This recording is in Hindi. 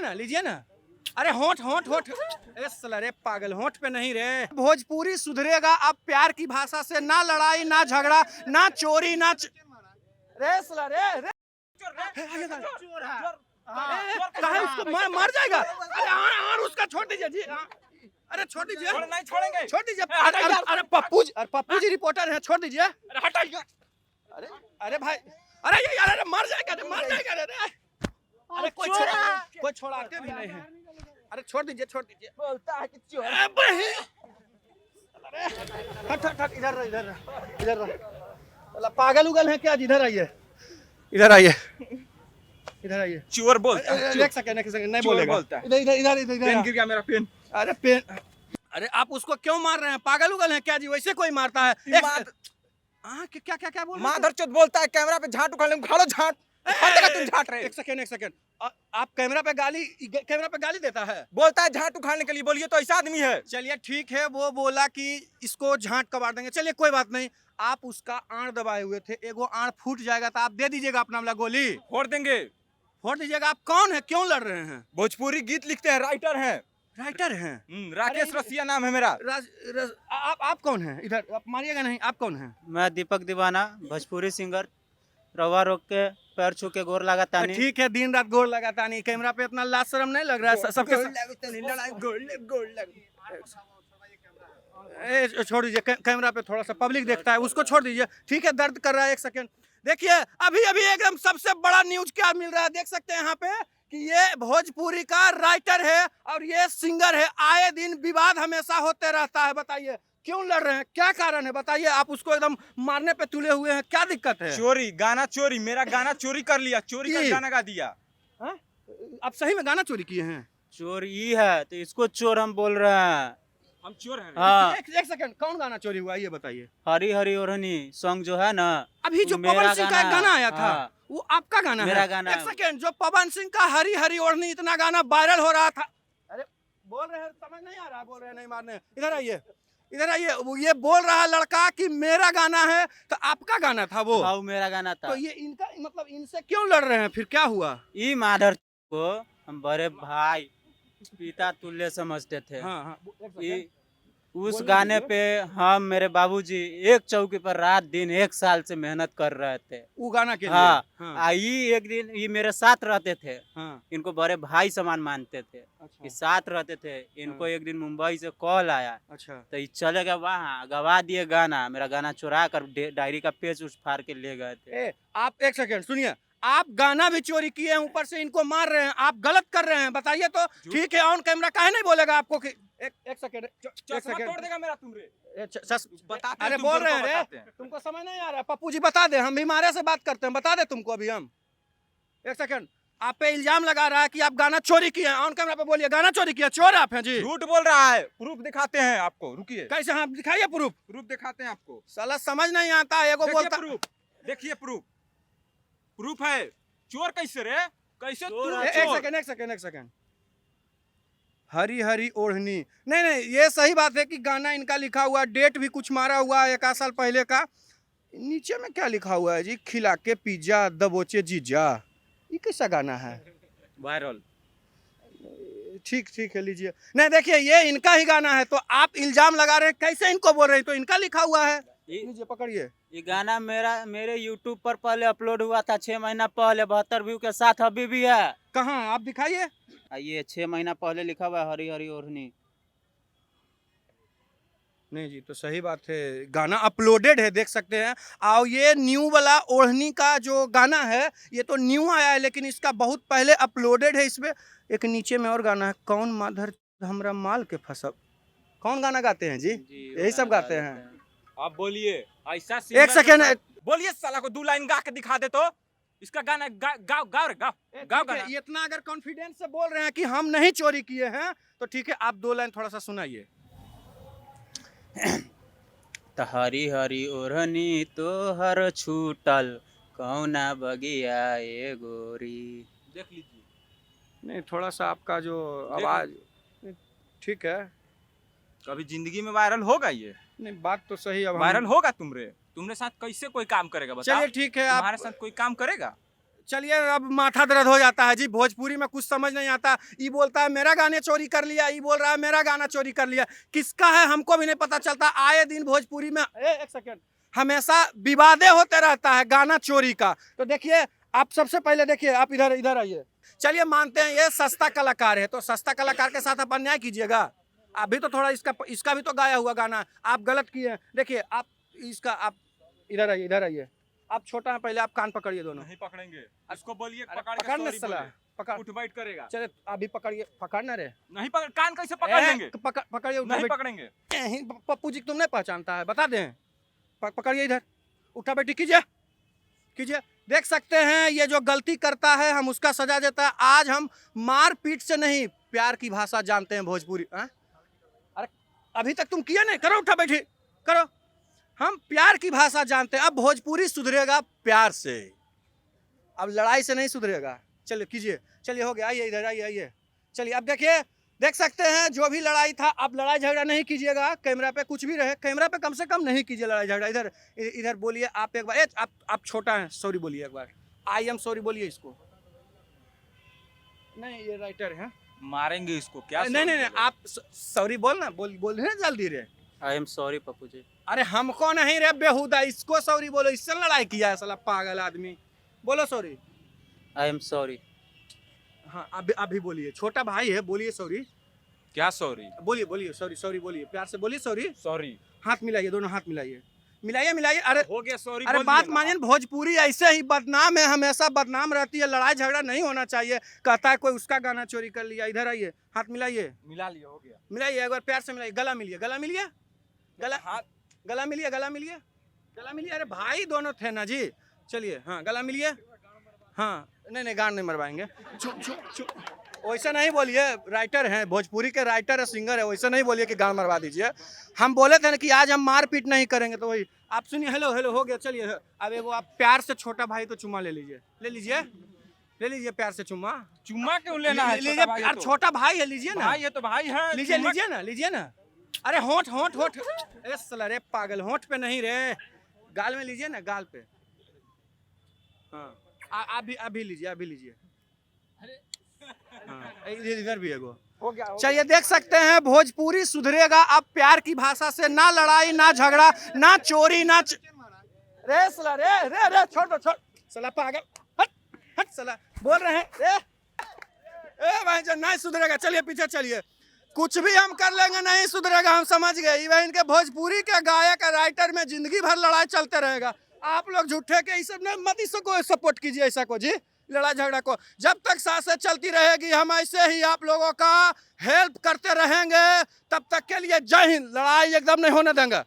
ना, लीजिए ना। अरे होंठ होंठ होंठ, ए साला रे पागल, होंठ पे नहीं रे। भोजपुरी सुधरेगा अब प्यार की भाषा से, ना लड़ाई ना झगड़ा ना चोरी ना रे साला रे कहा उसको मर जाएगा। अरे आर उसका छोड़ दीजिए जी। अरे छोड़ दीजिए, नहीं छोड़ेंगे, छोड़ दीजिए। अरे पप्पू जी रिपोर्टर हैं, छोड़ दीजिए। अरे हटाइए। अरे भाई, अरे ये यार, अरे मर जाएगा रे। अरे कोई छोड़ाते भी नहीं है। अरे छोड़ दीजिए। बोलता है कि चोर। अरे हट इधर पागल उगल है क्या? इधर आइए। चोर बोलता है। एक सेकंड नहीं चोर बोलेगा। बोलता है। इधर पेन गिर गया मेरा पेन। अरे पेन, अरे आप उसको क्यों मार रहे हैं? पागल उगल है क्या जी? वैसे कोई मारता है? क्या बोल रहे हैं? माधर चोद बोलता है, कैमरा पे झाट उखाड़ो झाट। तुम झाट रहे। एक सेकंड आप कैमरा पे गाली देता है? बोलता है झाट उखाड़ने के लिए, बोलिए तो ऐसा आदमी है। चलिए ठीक है, वो बोला कि इसको झांट कबाड़ देंगे, चलिए कोई बात नहीं। आप उसका आड़ दबाए हुए थे, एगो आड़ फूट जाएगा तो आप दे दीजिएगा अपना वाला गोली, फोड़ देंगे। फोड़ दीजिएगा। आप कौन है, क्यों लड़ रहे हैं? भोजपुरी गीत लिखते हैं, राइटर हैं। राइटर हैं? राकेश रसिया नाम है मेरा। आप कौन हैं? इधर आप मारिएगा नहीं। आप कौन हैं? मैं दीपक दीवाना, भोजपुरी सिंगर। रवा रोक के पैर छू के गोर लगा तानी। ठीक है, दिन रात गोड़ लगाता नहीं। कैमरा पे इतना लाज शर्म नहीं लग रहा है? सबके छोड़ दीजिए, कैमरा पे थोड़ा सा पब्लिक देखता है, उसको छोड़ दीजिए। ठीक है, दर्द कर रहा है। एक सेकंड देखिए, अभी एकदम सबसे बड़ा न्यूज क्या मिल रहा है, देख सकते हैं यहाँ पे कि ये भोजपुरी का राइटर है और ये सिंगर है। आए दिन विवाद हमेशा होते रहता है। बताइए क्यों लड़ रहे हैं, क्या कारण है? बताइए। आप उसको एकदम मारने पे तुले हुए हैं, क्या दिक्कत है? चोरी, गाना चोरी, मेरा गाना चोरी कर लिया, चोरी का गाना गा दिया। आप सही में गाना चोरी किए हैं? चोर ये है तो इसको चोर हम बोल रहे हैं। हम चोर हैं। हाँ। एक सेकंड, कौन गाना चोरी हुआ ये बताइए। हरी हरी ओढ़नी सॉन्ग जो है ना, अभी जो पवन सिंह का गाना आया था, हाँ, वो आपका गाना मेरा है? गाना एक है। सेकंड, जो पवन सिंह का हरी हरी ओढ़नी इतना गाना वायरल हो रहा था। अरे बोल रहे हैं, समझ नहीं आ रहा, बोल रहे हैं नहीं मारने। इधर आइए। वो ये बोल रहा लड़का कि मेरा गाना है, तो आपका गाना था वो? हाँ, मेरा गाना था। तो ये इनका मतलब, इनसे क्यों लड़ रहे हैं? फिर क्या हुआ? ये माधर को हम बड़े भाई पिता तुल्य समझते थे। हाँ। ये उस गाने पे हम मेरे बाबूजी एक चौकी पर रात दिन 1 साल से मेहनत कर रहे थे वो गाना के लिए। हाँ। ये एक दिन ये मेरे साथ रहते थे। हाँ। इनको बड़े भाई समान मानते थे। अच्छा। ये साथ रहते थे। इनको एक दिन मुंबई से कॉल आया। अच्छा। तो ये चले गए वहाँ, गवा दिए गाना। मेरा गाना चुरा कर डायरी का पेज उठ फाड़ के ले गए थे। आप एक सेकंड सुनिए, आप गाना भी चोरी किए हैं, ऊपर से इनको मार रहे हैं, आप गलत कर रहे हैं। बताइए तो। ठीक है, ऑन कैमरा काहे नहीं बोलेगा आपको कि एक सेकंड तोड़ देगा मेरा तुमरे। बताते अरे बोल रहे हैं रे, तुमको समझ नहीं आ रहा है? पप्पू जी बता दे, हम भी मारे से बात करते हैं, बता दे तुमको अभी हम। एक सेकंड, आप पे इल्जाम लगा रहा है कि आप गाना चोरी किए हैं। ऑन कैमरा पे बोलिए, गाना चोरी किया, चोर आप हैं जी। झूठ बोल रहा है, प्रूफ दिखाते हैं आपको, रुकिए। कैसे? हाँ दिखाइए प्रूफ। प्रूफ दिखाते हैं आपको। साला समझ नहीं आता, एगो बोलता। प्रूफ देखिए, प्रूफ है। चोर कैसे रे? कैसे चोर? एक सेकंड। हरी हरी ओढ़नी, नहीं, ये सही बात है कि गाना इनका लिखा हुआ, डेट भी कुछ मारा हुआ है 1 साल पहले का। नीचे में क्या लिखा हुआ है जी? खिला के पिज्जा दबोचे जीजा। ये कैसा गाना है? वायरल। ठीक है, लीजिए। नहीं देखिए, ये इनका ही गाना है, तो आप इल्जाम लगा रहे हैं, कैसे इनको बोल रहे हैं? तो इनका लिखा हुआ है। लीजिए पकड़िए। ये गाना मेरे YouTube पर पहले अपलोड हुआ था 6 महीना पहले, 72 व्यू के साथ अभी भी है। कहाँ? आप दिखाइए। ये 6 महीना पहले लिखा हुआ है, हरी हरी ओढ़नी। नहीं जी, तो सही बात है, गाना अपलोडेड है, देख सकते हैं। और ये न्यू वाला ओढ़नी का जो गाना है, ये तो न्यू आया है, लेकिन इसका बहुत पहले अपलोडेड है। इसमें एक नीचे में और गाना है, कौन माधर हमरा माल के फसब। कौन गाना गाते हैं जी? यही सब गाते हैं। आप बोलिए ऐसा। एक सेकेंड, बोलिए, साला को 2 लाइन गा के दिखा दे तो। इसका गाना गाओ गाना। इतना अगर कॉन्फिडेंस से बोल रहे हैं कि हम नहीं चोरी किए हैं, तो ठीक है, आप 2 लाइन थोड़ा सा सुनाइए। तो हरी हरी ओढ़नी तो हर छूटल कौना बगिया ए गोरी। देख लीजिए। नहीं, थोड़ा सा आपका जो आवाज, ठीक है। कभी जिंदगी में वायरल होगा ये? नहीं, बात तो सही। अब वायरल होगा तुमरे साथ कैसे कोई काम करेगा? बताओ। चलिए ठीक है, हमारे साथ कोई काम करेगा? चलिए अब माथा दर्द हो जाता है जी, भोजपुरी में कुछ समझ नहीं आता। ये बोलता है मेरा गाने चोरी कर लिया, ये बोल रहा है मेरा गाना चोरी कर लिया। किसका है हमको भी नहीं पता चलता। आए दिन भोजपुरी में एक सेकंड हमेशा विवादे होते रहता है गाना चोरी का। तो देखिए आप सबसे पहले देखिए, आप इधर इधर आइए। चलिए मानते हैं ये सस्ता कलाकार है, तो सस्ता कलाकार के साथ आप अन्याय कीजिएगा। अभी तो थोड़ा इसका भी तो गाया हुआ गाना आप गलत किए। देखिए आप इसका, आप इधर आइए, इधर आइए। आप छोटा है, पहले आप कान पकड़िए दोनों। नहीं पकड़ेंगे, इसको बोलिए अरे पकड़ के पकड़ने sorry साला, बोले। पकड़। उठ बैठ करेगा। चले अभी पकड़िए, पकड़ना रे। नहीं पकड़, कान कैसे पकड़ लेंगे? पकड़िए, उठा नहीं बैठ- पकड़ेंगे। यहीं पप्पू जी को तुम नहीं पहचानता है, बता दें। पकड़िए इधर, उठा बैठी कीजिए, कीजिए। देख सकते हैं ये जो गलती करता है हम उसका सजा देता है। आज हम मार पीट से नहीं, प्यार की भाषा जानते हैं भोजपुरी। अरे अभी तक तुम किया नहीं, करो उठा बैठी, करो। हम प्यार की भाषा जानते हैं। अब भोजपुरी सुधरेगा प्यार से, अब लड़ाई से नहीं सुधरेगा। चलिए कीजिए, चलिए हो गया, आइए इधर, आइए आइए। चलिए अब देखिए, देख सकते हैं जो भी लड़ाई था, अब लड़ाई झगड़ा नहीं कीजिएगा। कैमरा पे कुछ भी रहे, कैमरा पे कम से कम नहीं कीजिए लड़ाई झगड़ा। इधर इधर बोलिए आप एक बार, आप छोटा हैं, सॉरी बोलिए एक बार। आई एम सॉरी बोलिए इसको। नहीं ये राइटर है, मारेंगे इसको क्या? नहीं नहीं नहीं, आप सॉरी बोलना, बोल रहे जल्दी रे। I am sorry Pappu ji. अरे हमको नहीं रे बेहुदा, इसको सॉरी बोलो, इससे लड़ाई किया है साला पागल आदमी। बोलो सॉरी। I am sorry. हाँ अभी बोलिए, छोटा भाई है, बोलिए सॉरी। क्या सॉरी? बोलिए बोलिए सॉरी, सॉरी बोलिए, प्यार से बोलिए सॉरी। सॉरी। हाथ मिलाइए, दोनों हाथ मिलाइए, मिलाइए मिलाइए। अरे हो गया सॉरी। अरे बात मानिए, भोजपुरी ऐसे ही बदनाम है, हमेशा बदनाम रहती है। लड़ाई झगड़ा नहीं होना चाहिए। कहता है कोई उसका गाना चोरी कर लिया। इधर आइए, हाथ मिलाइए, मिला लिया, हो गया। मिलाइए एक बार प्यार से मिलाइए। गला मिलिए, गला मिलिए, गला हाथ गला मिलिए, गला मिलिए, गला मिलिए। अरे भाई दोनों थे ना जी। चलिए हाँ गला मिलिए। हाँ नहीं नहीं, गान नहीं मरवाएंगे। चुप चुप चुप, वैसा नहीं बोलिए। राइटर हैं, भोजपुरी के राइटर है, सिंगर है, वैसा नहीं बोलिए कि गान मरवा दीजिए। हम बोले थे ना कि आज हम मारपीट नहीं करेंगे, तो वही आप सुनिए। हेलो हेलो हो गया, चलिए। अब एगो आप प्यार से छोटा भाई तो चुम्मा ले लीजिए, ले लीजिए, ले लीजिए प्यार से चुम्मा। चुम्मा क्यों लेना है? लीजिए, छोटा भाई है यार तो। छोटा भाई है, लीजिए ना। भाई है तो भाई है। लीजिए चुम्मा- लीजिए ना, लीजिए ना। अरे होंठ होंठ होंठ, ए साला रे पागल, होंठ पे नहीं रे, गाल में लीजिए ना, गाल पे। हाँ अभी लीजिए, अभी लीजिए। हाँ इधर भी है वो। हो गया, हो चलिए देख सकते हैं भोजपुरी सुधरेगा अब प्यार की भाषा से। ना लड़ाई, ना झगड़ा, ना चोरी, ना रे साला रे रे रे, छोड़ दो, छोड़ साला पागल, हट हट साला, बोल रहे हैं रे। ए भाई जो नहीं सुधरेगा, चलिए पीछे चलिए। कुछ भी हम कर लेंगे, नहीं सुधरेगा, हम समझ गए। ये इनके भोजपुरी के गायक राइटर में जिंदगी भर लड़ाई चलते रहेगा। आप लोग झूठे के इस सब मत इसको सपोर्ट कीजिए, ऐसा को जी लड़ाई झगड़ा को। जब तक सांसें चलती रहेगी हम ऐसे ही आप लोगों का हेल्प करते रहेंगे। तब तक के लिए जय हिंद। लड़ाई एकदम नहीं होने देंगे।